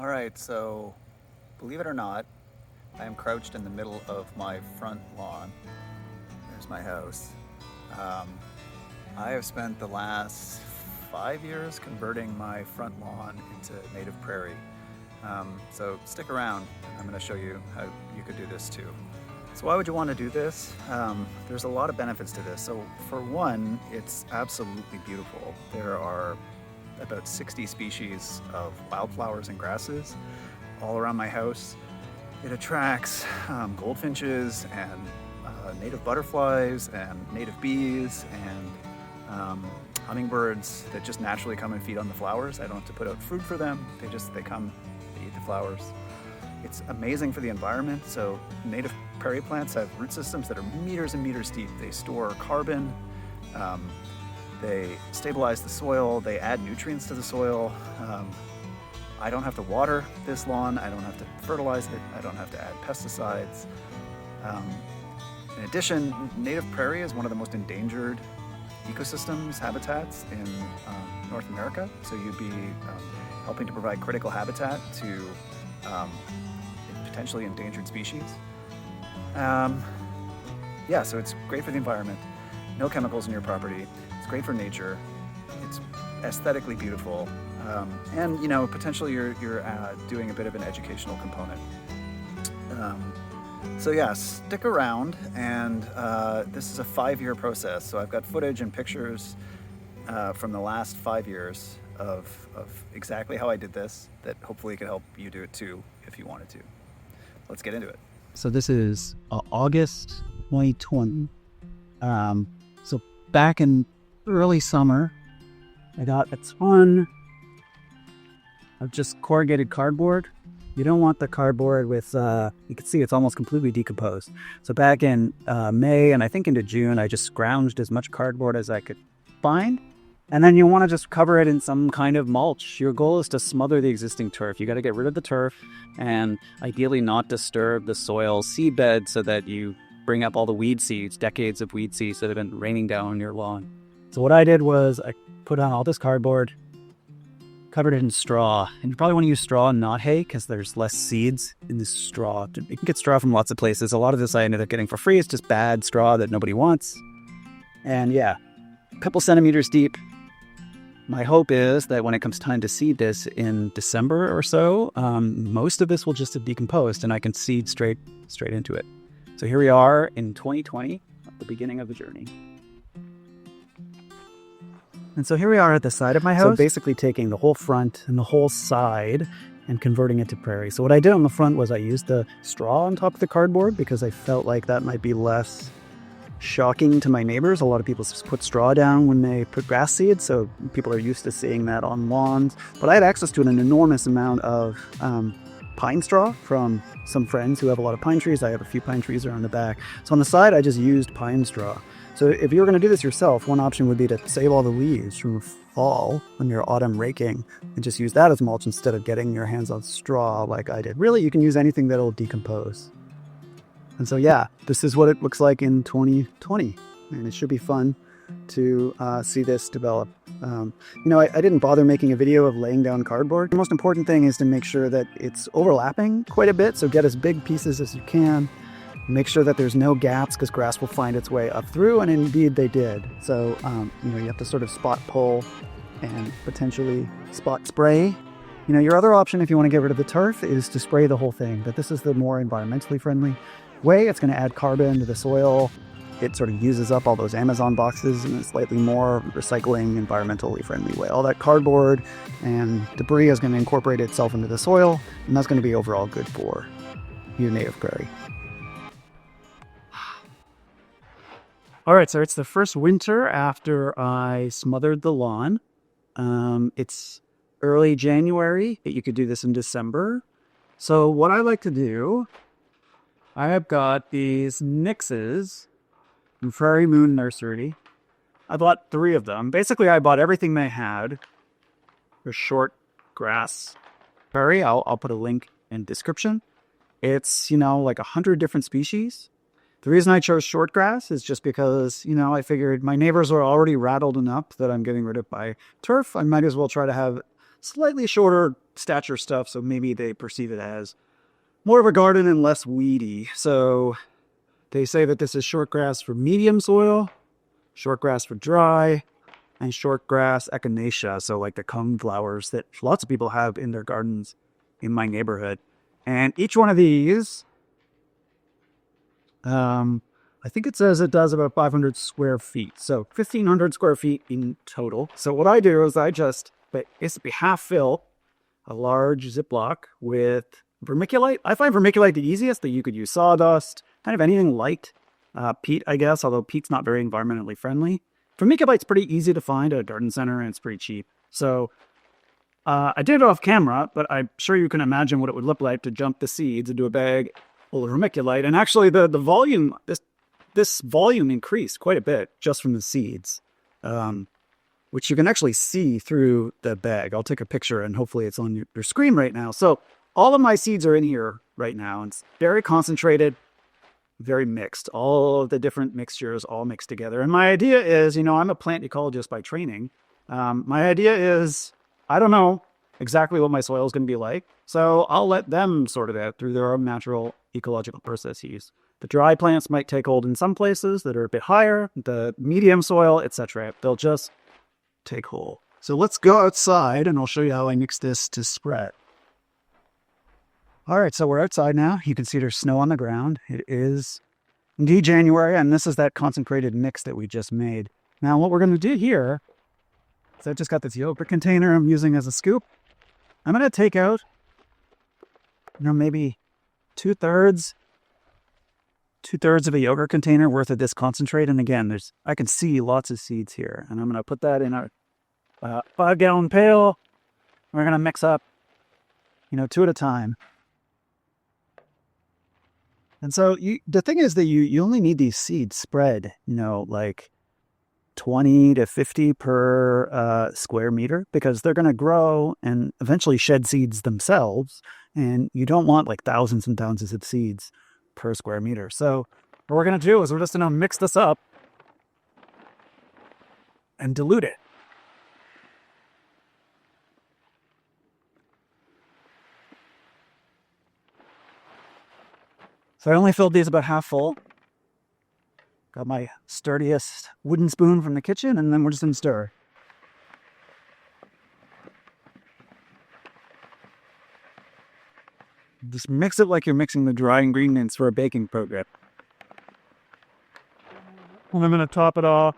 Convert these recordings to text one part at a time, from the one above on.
All right, so believe it or not, I am crouched in the middle of my front lawn. There's my house. Um, I have spent the last 5 years converting my front lawn into native prairie. So stick around, and I'm going to show you how you could do this too. So why would you want to do this? There's a lot of benefits to this. So for one, it's absolutely beautiful. There are about 60 species of wildflowers and grasses all around my house. It attracts goldfinches and native butterflies and native bees and hummingbirds that just naturally come and feed on the flowers. I don't have to put out food for them. They come, they eat the flowers. It's amazing for the environment. So native prairie plants have root systems that are meters and meters deep. They store carbon. They stabilize the soil, they add nutrients to the soil. I don't have to water this lawn, I don't have to fertilize it, I don't have to add pesticides. In addition, native prairie is one of the most endangered ecosystems, habitats in North America. So you'd be helping to provide critical habitat to potentially endangered species. So it's great for the environment. No chemicals in your property. It's great for nature. It's aesthetically beautiful, and potentially you're doing a bit of an educational component. Stick around, and this is a 5-year process. So I've got footage and pictures from the last 5 years of exactly how I did this. That hopefully could help you do it too if you wanted to. Let's get into it. So this is August 2020. So back in early summer, I got a ton of just corrugated cardboard. You don't want the cardboard with, you can see it's almost completely decomposed. So back in May and I think into June, I just scrounged as much cardboard as I could find. And then you want to just cover it in some kind of mulch. Your goal is to smother the existing turf. You got to get rid of the turf and ideally not disturb the soil seedbed so that you bring up all the weed seeds, decades of weed seeds that have been raining down on your lawn. So what I did was I put on all this cardboard, covered it in straw. And you probably want to use straw and not hay because there's less seeds in this straw. You can get straw from lots of places. A lot of this I ended up getting for free. It's just bad straw that nobody wants. And a couple centimeters deep. My hope is that when it comes time to seed this in December or so, most of this will just have decomposed and I can seed straight into it. So here we are in 2020, at the beginning of the journey. And so here we are at the side of my house. So basically taking the whole front and the whole side and converting it to prairie. So what I did on the front was I used the straw on top of the cardboard because I felt like that might be less shocking to my neighbors. A lot of people put straw down when they put grass seed, so people are used to seeing that on lawns. But I had access to an enormous amount of pine straw from some friends who have a lot of pine trees. I have a few pine trees around the back. So on the side, I just used pine straw. So if you're going to do this yourself, one option would be to save all the leaves from fall when you're autumn raking and just use that as mulch instead of getting your hands on straw like I did. Really, you can use anything that'll decompose. And so, this is what it looks like in 2020. And it should be fun to see this develop. I didn't bother making a video of laying down cardboard. The most important thing is to make sure that it's overlapping quite a bit. So get as big pieces as you can. Make sure that there's no gaps because grass will find its way up through. And indeed they did. So, you have to sort of spot pull and potentially spot spray. Your other option if you want to get rid of the turf is to spray the whole thing. But this is the more environmentally friendly way. It's going to add carbon to the soil. It sort of uses up all those Amazon boxes in a slightly more recycling, environmentally friendly way. All that cardboard and debris is going to incorporate itself into the soil, and that's going to be overall good for your native prairie. All right, so it's the first winter after I smothered the lawn. It's early January. You could do this in December. So what I like to do, I have got these nixes from Prairie Moon Nursery. I bought 3 of them. Basically, I bought everything they had for short grass prairie. I'll put a link in description. It's, like 100 different species. The reason I chose short grass is just because, I figured my neighbors are already rattled enough that I'm getting rid of my turf. I might as well try to have slightly shorter stature stuff, so maybe they perceive it as more of a garden and less weedy. So they say that this is short grass for medium soil, short grass for dry, and short grass echinacea, so like the cone flowers that lots of people have in their gardens in my neighborhood. And each one of these, I think it says it does about 500 square feet. So 1,500 square feet in total. So what I do is I just basically half fill a large Ziploc with vermiculite. I find vermiculite the easiest, that you could use sawdust, kind of anything light. Peat, I guess, although peat's not very environmentally friendly. Vermiculite's pretty easy to find at a garden center, and it's pretty cheap. So I did it off camera, but I'm sure you can imagine what it would look like to dump the seeds into a bag full of vermiculite. And actually the volume, this volume increased quite a bit just from the seeds, which you can actually see through the bag. I'll take a picture and hopefully it's on your screen right now. So all of my seeds are in here right now. And it's very concentrated, very mixed. All of the different mixtures all mixed together. And my idea is, I'm a plant ecologist by training. My idea is, I don't know exactly what my soil is going to be like. So I'll let them sort it out through their own natural ecological processes. The dry plants might take hold in some places that are a bit higher, the medium soil, etc. They'll just take hold. So let's go outside and I'll show you how I mix this to spread. All right, so we're outside now. You can see there's snow on the ground. It is indeed January, and this is that concentrated mix that we just made. Now what we're going to do here is I've just got this yogurt container I'm using as a scoop. I'm going to take out, maybe two-thirds of a yogurt container worth of this concentrate. And again, I can see lots of seeds here. And I'm going to put that in a 5-gallon pail. We're going to mix up, 2 at a time. And so the thing is that you only need these seeds spread, like 20 to 50 per square meter, because they're going to grow and eventually shed seeds themselves. And you don't want like thousands and thousands of seeds per square meter. So what we're going to do is we're just going to mix this up and dilute it. So I only filled these about half full. Got my sturdiest wooden spoon from the kitchen, and then we're just going to stir. Just mix it like you're mixing the dry ingredients for a baking program. And I'm going to top it off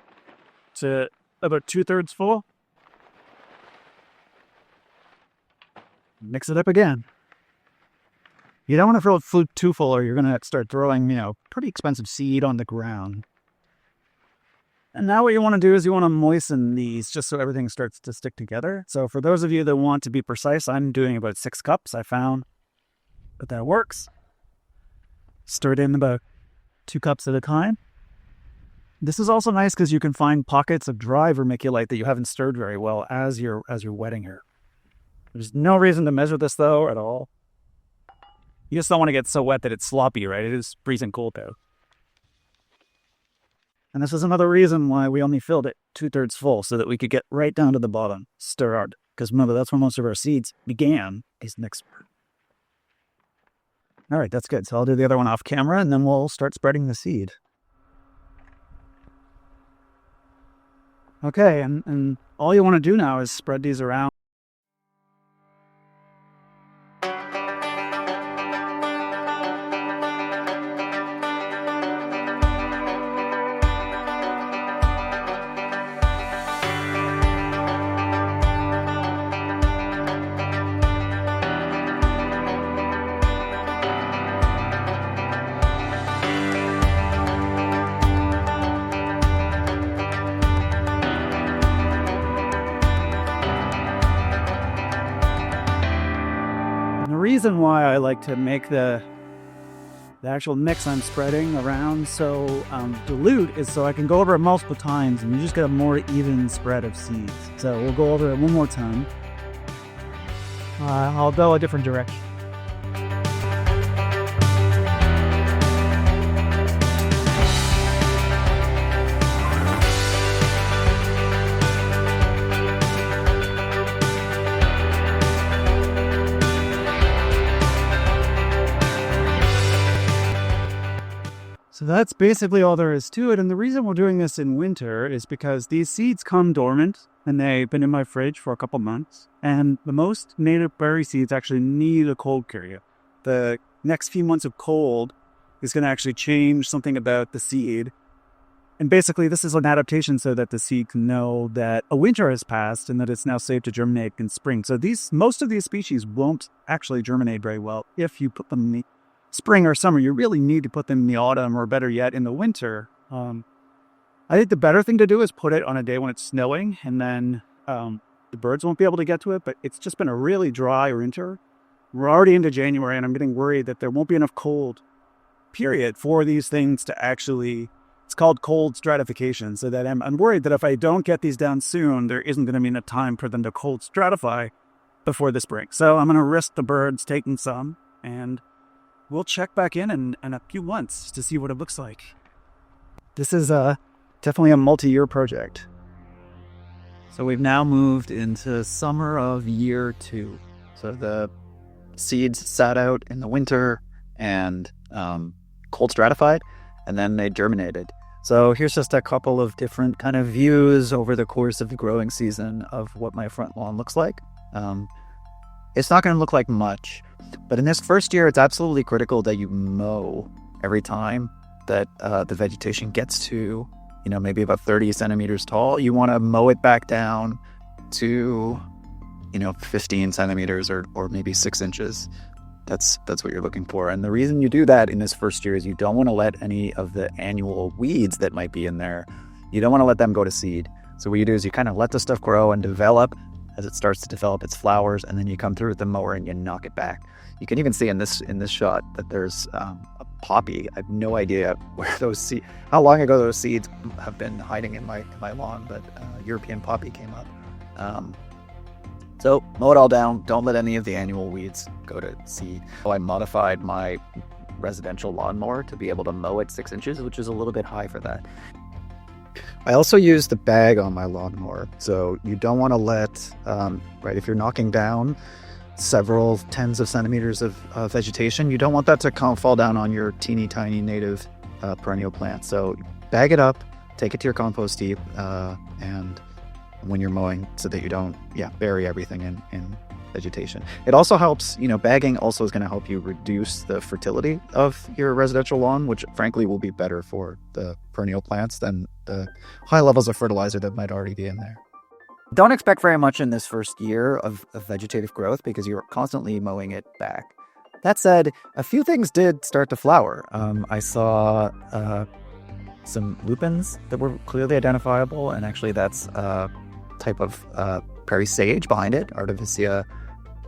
to about 2/3 full. Mix it up again. You don't want to fill it too full, or you're going to start throwing, pretty expensive seed on the ground. And now what you want to do is you want to moisten these just so everything starts to stick together. So for those of you that want to be precise, I'm doing about 6 cups. I found that works. Stir it in about 2 cups at a time. This is also nice because you can find pockets of dry vermiculite that you haven't stirred very well as you're wetting her. There's no reason to measure this though at all. You just don't want to get so wet that it's sloppy, right? It is freezing cold though. And this is another reason why we only filled it 2/3 full, so that we could get right down to the bottom, stir hard. Because remember, that's where most of our seeds began, is next. All right, that's good. So I'll do the other one off camera, and then we'll start spreading the seed. Okay, and all you want to do now is spread these around. The reason why I like to make the actual mix I'm spreading around so dilute is so I can go over it multiple times and you just get a more even spread of seeds. So we'll go over it one more time. I'll go a different direction. So that's basically all there is to it. And the reason we're doing this in winter is because these seeds come dormant and they've been in my fridge for a couple months. And the most native berry seeds actually need a cold period. The next few months of cold is going to actually change something about the seed. And basically, this is an adaptation so that the seed can know that a winter has passed and that it's now safe to germinate in spring. So most of these species won't actually germinate very well if you put them in the spring or summer. You really need to put them in the autumn, or better yet, in the winter. I think the better thing to do is put it on a day when it's snowing, and then the birds won't be able to get to it. But it's just been a really dry winter. We're already into January, and I'm getting worried that there won't be enough cold period for these things to actually... It's called cold stratification, so that I'm worried that if I don't get these down soon, there isn't going to be enough time for them to cold stratify before the spring. So I'm going to risk the birds taking some, and we'll check back in a few months to see what it looks like. This is definitely a multi-year project. So we've now moved into summer of year 2. So the seeds sat out in the winter and cold stratified, and then they germinated. So here's just a couple of different kind of views over the course of the growing season of what my front lawn looks like. It's not going to look like much, but in this first year, it's absolutely critical that you mow every time that the vegetation gets to, maybe about 30 centimeters tall. You want to mow it back down to, 15 centimeters or maybe 6 inches. That's what you're looking for. And the reason you do that in this first year is you don't want to let any of the annual weeds that might be in there, you don't want to let them go to seed. So what you do is you kind of let the stuff grow and develop as it starts to develop its flowers, and then you come through with the mower and you knock it back. You can even see in this shot that there's a poppy. I have no idea where how long ago those seeds have been hiding in my lawn, but European poppy came up. So mow it all down. Don't let any of the annual weeds go to seed. So I modified my residential lawnmower to be able to mow at 6 inches, which is a little bit high for that. I also use the bag on my lawnmower. So you don't want to let, if you're knocking down several tens of centimeters of vegetation, you don't want that to fall down on your teeny tiny native perennial plant. So bag it up, take it to your compost heap, and when you're mowing, so that you don't bury everything in vegetation. It also helps, bagging also is going to help you reduce the fertility of your residential lawn, which frankly will be better for the perennial plants than the high levels of fertilizer that might already be in there. Don't expect very much in this first year of vegetative growth because you're constantly mowing it back. That said, a few things did start to flower. I saw some lupins that were clearly identifiable, and actually that's type of prairie sage behind it, Artemisia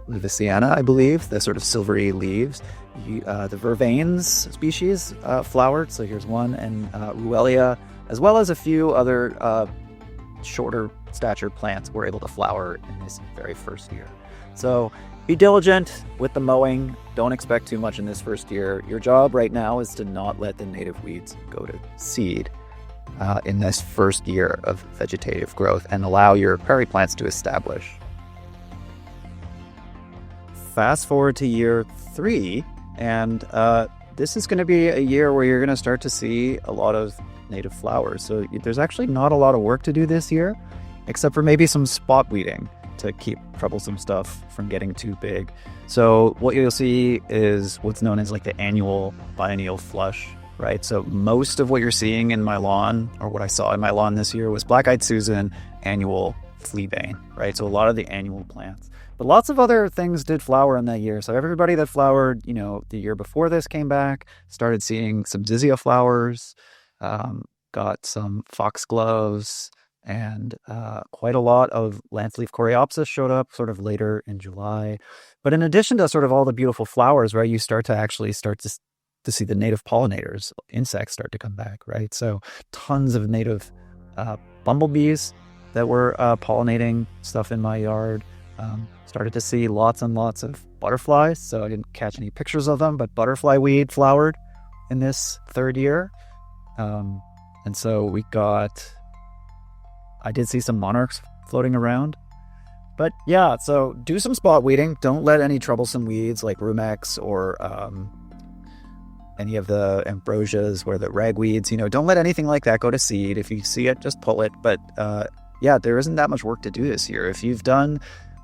levisiana, I believe, the sort of silvery leaves. The vervains species flowered, so here's one, and Ruellia, as well as a few other shorter stature plants were able to flower in this very first year. So be diligent with the mowing. Don't expect too much in this first year. Your job right now is to not let the native weeds go to seed in this first year of vegetative growth and allow your prairie plants to establish. Fast forward to year 3, and this is going to be a year where you're going to start to see a lot of native flowers. So there's actually not a lot of work to do this year, except for maybe some spot weeding to keep troublesome stuff from getting too big. So what you'll see is what's known as like the annual biennial flush. Right, so most of what you're seeing in my lawn, or what I saw in my lawn this year, was black-eyed Susan, annual fleabane, right? So a lot of the annual plants. But lots of other things did flower in that year. So everybody that flowered, the year before this came back, started seeing some zizia flowers, got some foxgloves, and quite a lot of lance-leaf coreopsis showed up sort of later in July. But in addition to sort of all the beautiful flowers, right, you start to see the native pollinators, insects start to come back, right? So tons of native bumblebees that were pollinating stuff in my yard. Started to see lots and lots of butterflies. So I didn't catch any pictures of them, but butterfly weed flowered in this third year. And so I did see some monarchs floating around. But yeah, so do some spot weeding. Don't let any troublesome weeds like rumex or any of the ambrosias or the ragweeds. Don't let anything like that go to seed. If you see it, just pull it. But yeah, there isn't that much work to do this year. If you've done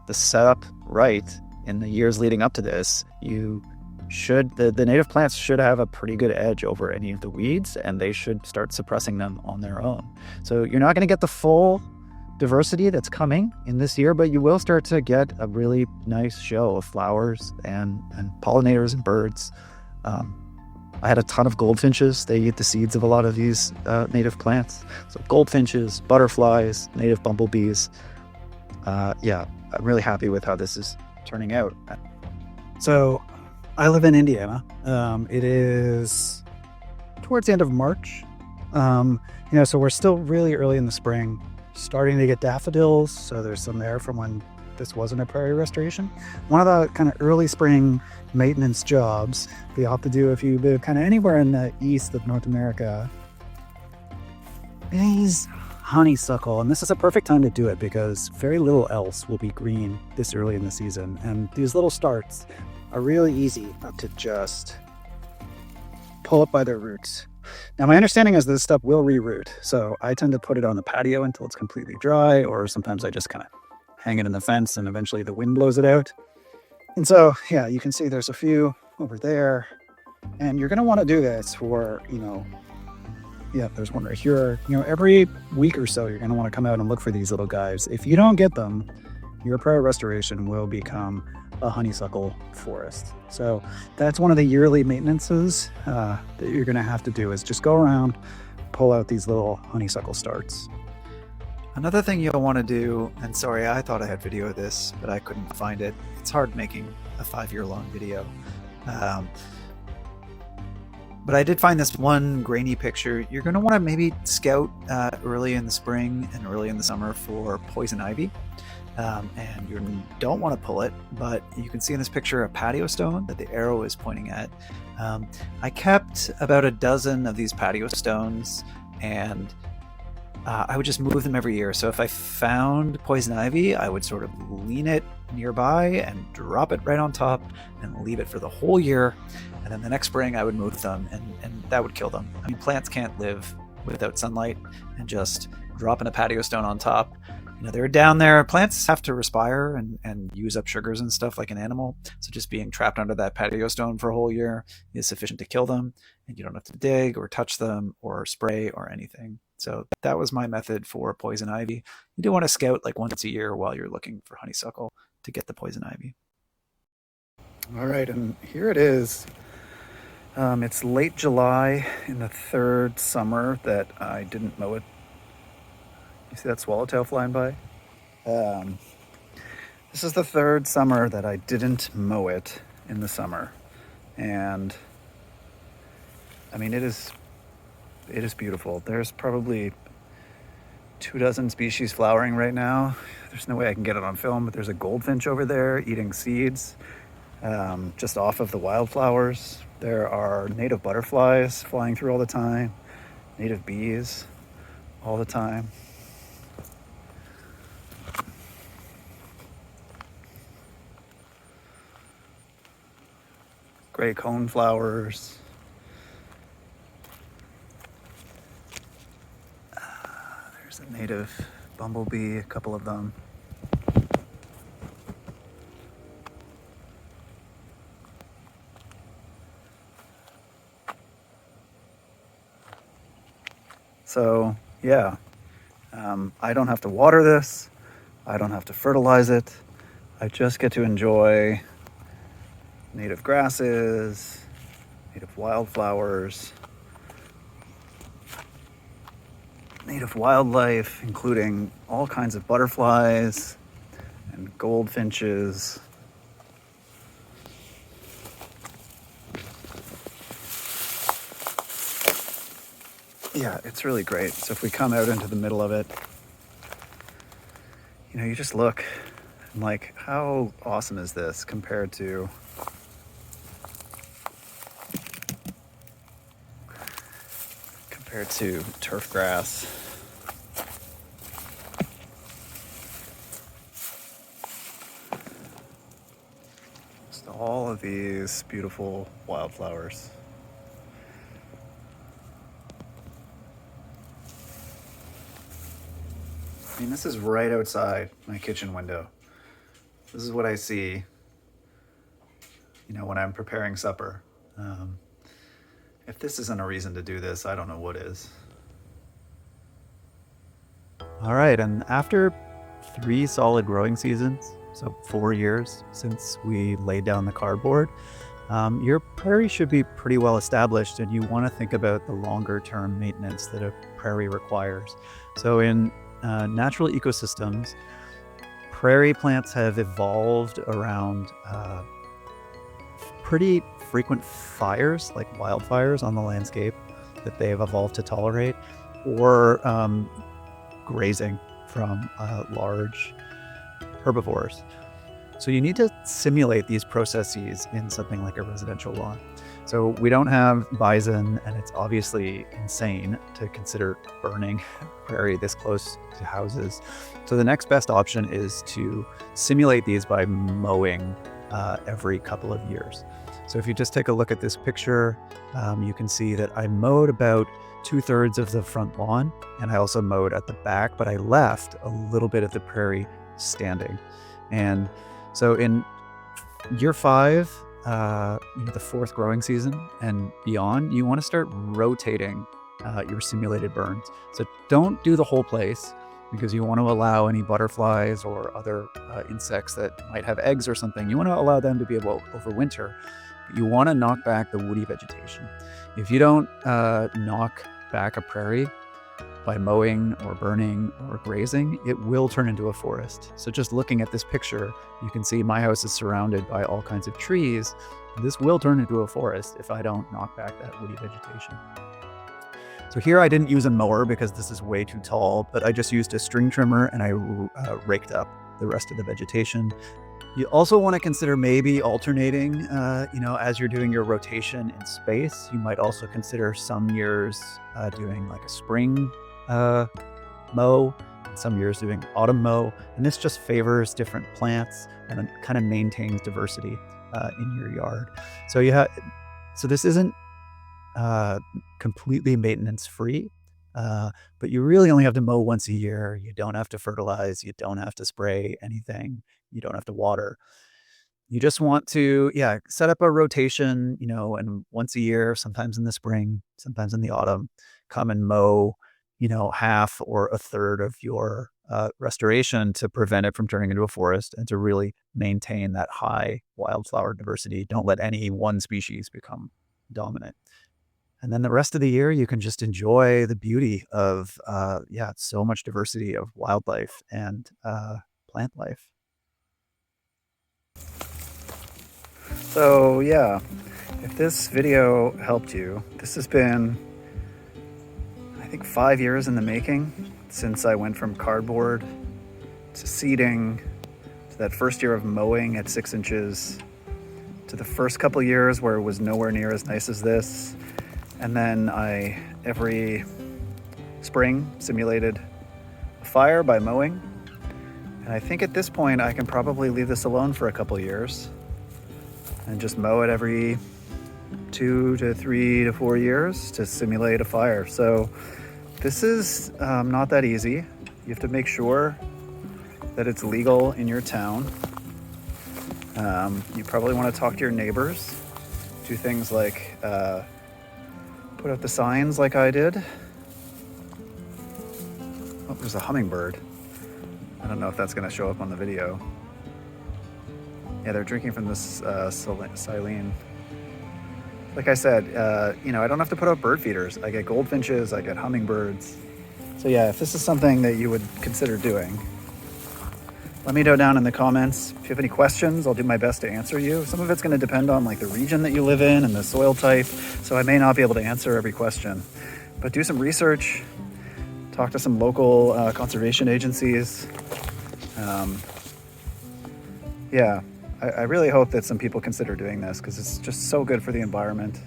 the setup right in the years leading up to this, the native plants should have a pretty good edge over any of the weeds, and they should start suppressing them on their own. So you're not going to get the full diversity that's coming in this year, but you will start to get a really nice show of flowers and pollinators and birds. I had a ton of goldfinches. They eat the seeds of a lot of these native plants. So goldfinches, butterflies, native bumblebees. Yeah, I'm really happy with how this is turning out. So I live in Indiana. It is towards the end of March. So we're still really early in the spring, starting to get daffodils. So there's some there from when this wasn't a prairie restoration. One of the kind of early spring maintenance jobs that you'll have to do if you live kind of anywhere in the east of North America is honeysuckle. And this is a perfect time to do it because very little else will be green this early in the season. And these little starts are really easy to just pull up by their roots. Now, my understanding is this stuff will reroot, so I tend to put it on the patio until it's completely dry, or sometimes I just kind of hang it in the fence and eventually the wind blows it out. And so, yeah, you can see there's a few over there, and you're going to want to do this for, there's one right here. Every week or so, you're going to want to come out and look for these little guys. If you don't get them, your prairie restoration will become a honeysuckle forest. So that's one of the yearly maintenances that you're going to have to do is just go around, pull out these little honeysuckle starts. Another thing you'll want to do, and sorry, I thought I had video of this, but I couldn't find it. It's hard making a 5-year-long video. But I did find this one grainy picture. You're going to want to maybe scout early in the spring and early in the summer for poison ivy. And you don't want to pull it, but you can see in this picture a patio stone that the arrow is pointing at. I kept about a dozen of these patio stones, and I would just move them every year. So if I found poison ivy, I would sort of lean it nearby and drop it right on top and leave it for the whole year. And then the next spring I would move them, and that would kill them. I mean, plants can't live without sunlight, and just dropping a patio stone on top, they're down there. Plants have to respire and use up sugars and stuff like an animal. So just being trapped under that patio stone for a whole year is sufficient to kill them. And you don't have to dig or touch them or spray or anything. So that was my method for poison ivy. You do want to scout like once a year while you're looking for honeysuckle to get the poison ivy. All right, and here it is. It's late July in the third summer that I didn't mow it. You see that swallowtail flying by? This is the third summer that I didn't mow it in the summer. And I mean, it is beautiful. There's probably 24 species flowering right now. There's no way I can get it on film, but there's a goldfinch over there eating seeds just off of the wildflowers. There are native butterflies flying through all the time, native bees all the time. Gray coneflowers. There's a native bumblebee, a couple of them. So, yeah, I don't have to water this. I don't have to fertilize it. I just get to enjoy native grasses, native wildflowers, native wildlife, including all kinds of butterflies and goldfinches. Yeah, it's really great. So if we come out into the middle of it, you just look and like, how awesome is this compared to turf grass. Just all of these beautiful wildflowers. I mean, this is right outside my kitchen window. This is what I see, when I'm preparing supper. If this isn't a reason to do this, I don't know what is. All right, and after 3 solid growing seasons, so 4 years since we laid down the cardboard, your prairie should be pretty well established, and you want to think about the longer term maintenance that a prairie requires. So in natural ecosystems, prairie plants have evolved around pretty frequent fires, like wildfires on the landscape, that they have evolved to tolerate, or grazing from large herbivores. So you need to simulate these processes in something like a residential lawn. So we don't have bison, and it's obviously insane to consider burning prairie this close to houses. So the next best option is to simulate these by mowing every couple of years. So if you just take a look at this picture, you can see that I mowed about 2/3 of the front lawn, and I also mowed at the back, but I left a little bit of the prairie standing. And so in year 5, the 4th growing season and beyond, you want to start rotating your simulated burns. So don't do the whole place, because you want to allow any butterflies or other insects that might have eggs or something. You want to allow them to be able to overwinter. But you want to knock back the woody vegetation. If you don't knock back a prairie by mowing or burning or grazing, it will turn into a forest. So just looking at this picture, you can see my house is surrounded by all kinds of trees. This will turn into a forest if I don't knock back that woody vegetation. So here I didn't use a mower because this is way too tall, but I just used a string trimmer and I raked up the rest of the vegetation. You also want to consider maybe alternating, as you're doing your rotation in space. You might also consider some years doing like a spring mow, and some years doing autumn mow. And this just favors different plants and kind of maintains diversity in your yard. So this isn't completely maintenance free, but you really only have to mow once a year. You don't have to fertilize. You don't have to spray anything. You don't have to water. You just want to, set up a rotation, and once a year, sometimes in the spring, sometimes in the autumn, come and mow, half or a third of your restoration to prevent it from turning into a forest and to really maintain that high wildflower diversity. Don't let any one species become dominant. And then the rest of the year, you can just enjoy the beauty of, so much diversity of wildlife and plant life. So if this video helped you, this has been, I think, 5 years in the making since I went from cardboard to seeding to that first year of mowing at 6 inches to the first couple years where it was nowhere near as nice as this. And then I, every spring, simulated a fire by mowing. And I think at this point I can probably leave this alone for a couple years and just mow it every 2 to 3 to 4 years to simulate a fire. So this is not that easy. You have to make sure that it's legal in your town. You probably want to talk to your neighbors, do things like put up the signs like I did. Oh, there's a hummingbird. I don't know if that's going to show up on the video. Yeah, they're drinking from this silene. Like I said, I don't have to put up bird feeders. I get goldfinches, I get hummingbirds. So if this is something that you would consider doing, let me know down in the comments. If you have any questions, I'll do my best to answer you. Some of it's going to depend on the region that you live in and the soil type, so I may not be able to answer every question. But do some research, talk to some local conservation agencies. I really hope that some people consider doing this because it's just so good for the environment.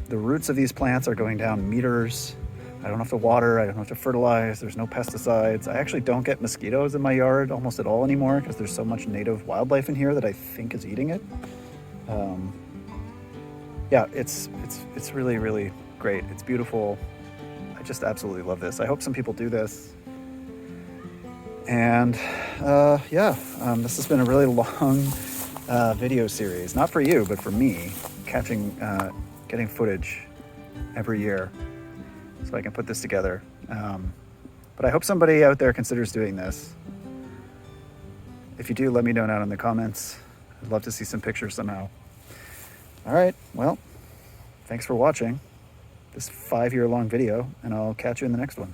The roots of these plants are going down meters. I don't have to water, I don't have to fertilize, there's no pesticides. I actually don't get mosquitoes in my yard almost at all anymore because there's so much native wildlife in here that I think is eating it. It's really, really great. It's beautiful. I just absolutely love this. I hope some people do this. And this has been a really long video series, not for you, but for me, getting footage every year so I can put this together. But I hope somebody out there considers doing this. If you do, let me know down in the comments. I'd love to see some pictures somehow. All right, well, thanks for watching this 5-year-long video, and I'll catch you in the next one.